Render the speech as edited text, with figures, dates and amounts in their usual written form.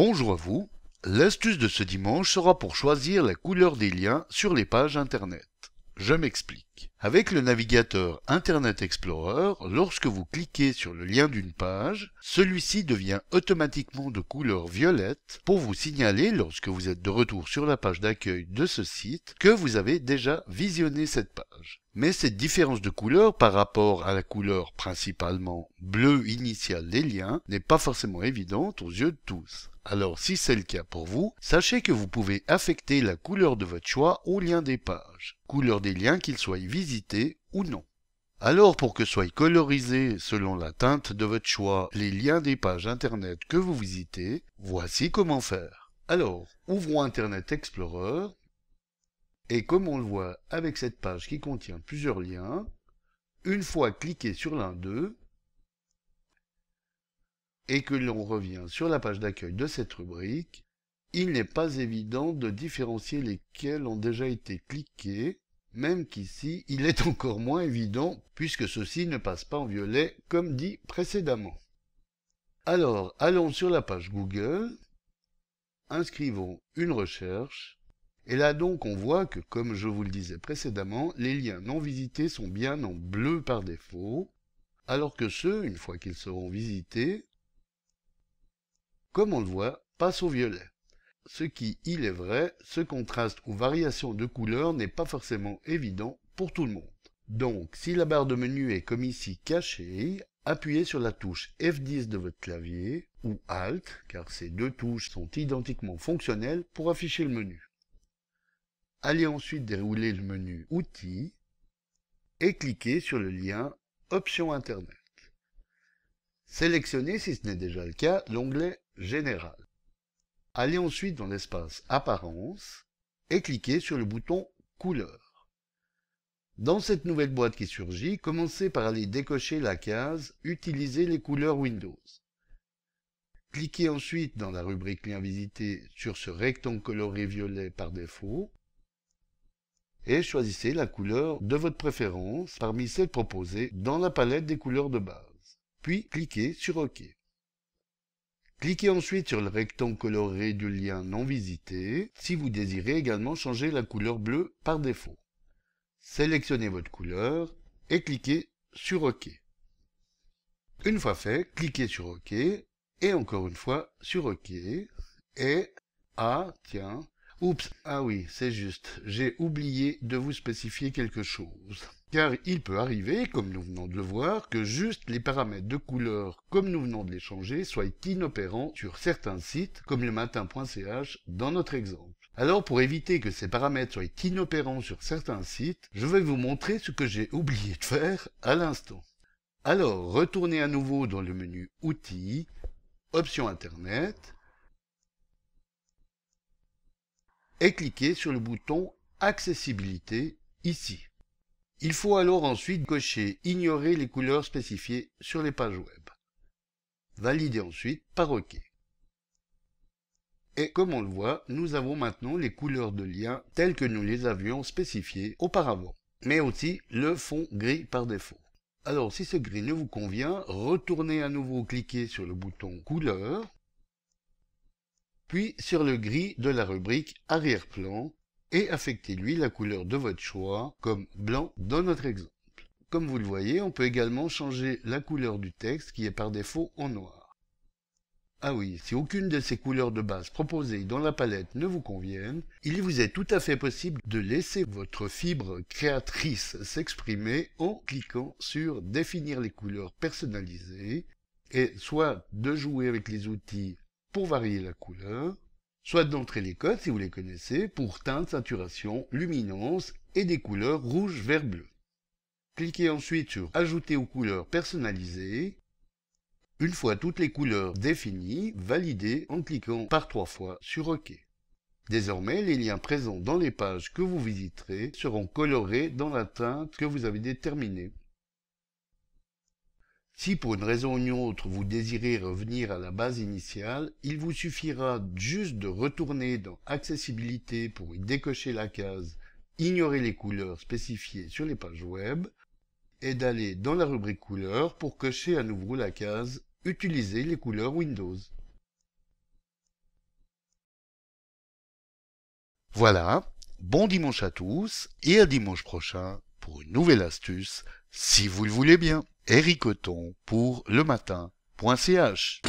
Bonjour à vous. L'astuce de ce dimanche sera pour choisir la couleur des liens sur les pages Internet. Je m'explique. Avec le navigateur Internet Explorer, lorsque vous cliquez sur le lien d'une page, celui-ci devient automatiquement de couleur violette pour vous signaler, lorsque vous êtes de retour sur la page d'accueil de ce site, que vous avez déjà visionné cette page. Mais cette différence de couleur par rapport à la couleur principalement bleue initiale des liens n'est pas forcément évidente aux yeux de tous. Alors si c'est le cas pour vous, sachez que vous pouvez affecter la couleur de votre choix au lien des pages, couleur des liens qu'ils soient visités ou non. Alors pour que soient colorisés selon la teinte de votre choix les liens des pages Internet que vous visitez, voici comment faire. Alors, ouvrons Internet Explorer, et comme on le voit avec cette page qui contient plusieurs liens, une fois cliqué sur l'un d'eux, et que l'on revient sur la page d'accueil de cette rubrique, il n'est pas évident de différencier lesquels ont déjà été cliqués, même qu'ici, il est encore moins évident puisque ceux-ci ne passent pas en violet comme dit précédemment. Alors, allons sur la page Google, inscrivons une recherche, et là donc on voit que, comme je vous le disais précédemment, les liens non visités sont bien en bleu par défaut, alors que ceux, une fois qu'ils seront visités, comme on le voit, passent au violet. Ce qui, il est vrai, ce contraste ou variation de couleur n'est pas forcément évident pour tout le monde. Donc, si la barre de menu est comme ici cachée, appuyez sur la touche F10 de votre clavier, ou Alt, car ces deux touches sont identiquement fonctionnelles pour afficher le menu. Allez ensuite dérouler le menu Outils, et cliquez sur le lien Options Internet. Sélectionnez, si ce n'est déjà le cas, l'onglet Général. Allez ensuite dans l'espace Apparence et cliquez sur le bouton Couleur. Dans cette nouvelle boîte qui surgit, commencez par aller décocher la case Utiliser les couleurs Windows. Cliquez ensuite dans la rubrique Liens visités sur ce rectangle coloré violet par défaut et choisissez la couleur de votre préférence parmi celles proposées dans la palette des couleurs de base. Puis cliquez sur OK. Cliquez ensuite sur le rectangle coloré du lien non visité si vous désirez également changer la couleur bleue par défaut. Sélectionnez votre couleur et cliquez sur OK. Une fois fait, cliquez sur OK et encore une fois sur OK et tiens, oups, ah oui, c'est juste, j'ai oublié de vous spécifier quelque chose. Car il peut arriver, comme nous venons de le voir, que juste les paramètres de couleur, comme nous venons de les changer, soient inopérants sur certains sites, comme le matin.ch dans notre exemple. Alors pour éviter que ces paramètres soient inopérants sur certains sites, je vais vous montrer ce que j'ai oublié de faire à l'instant. Alors retournez à nouveau dans le menu Outils, Options Internet, et cliquez sur le bouton Accessibilité ici. Il faut alors ensuite cocher Ignorer les couleurs spécifiées sur les pages web. Validez ensuite par OK. Et comme on le voit, nous avons maintenant les couleurs de lien telles que nous les avions spécifiées auparavant, mais aussi le fond gris par défaut. Alors si ce gris ne vous convient, retournez à nouveau cliquer sur le bouton Couleurs, puis sur le gris de la rubrique Arrière-plan, et affectez-lui la couleur de votre choix, comme blanc dans notre exemple. Comme vous le voyez, on peut également changer la couleur du texte qui est par défaut en noir. Ah oui, si aucune de ces couleurs de base proposées dans la palette ne vous conviennent, il vous est tout à fait possible de laisser votre fibre créatrice s'exprimer en cliquant sur Définir les couleurs personnalisées, et soit de jouer avec les outils pour varier la couleur, soit d'entrer les codes, si vous les connaissez, pour teinte, saturation, luminance et des couleurs rouge, vert, bleu. Cliquez ensuite sur Ajouter aux couleurs personnalisées. Une fois toutes les couleurs définies, validez en cliquant par 3 fois sur OK. Désormais, les liens présents dans les pages que vous visiterez seront colorés dans la teinte que vous avez déterminée. Si pour une raison ou une autre vous désirez revenir à la base initiale, il vous suffira juste de retourner dans Accessibilité pour y décocher la case Ignorer les couleurs spécifiées sur les pages web et d'aller dans la rubrique Couleurs pour cocher à nouveau la case Utiliser les couleurs Windows. Voilà, bon dimanche à tous et à dimanche prochain pour une nouvelle astuce, si vous le voulez bien. Eric Othon pour lematin.ch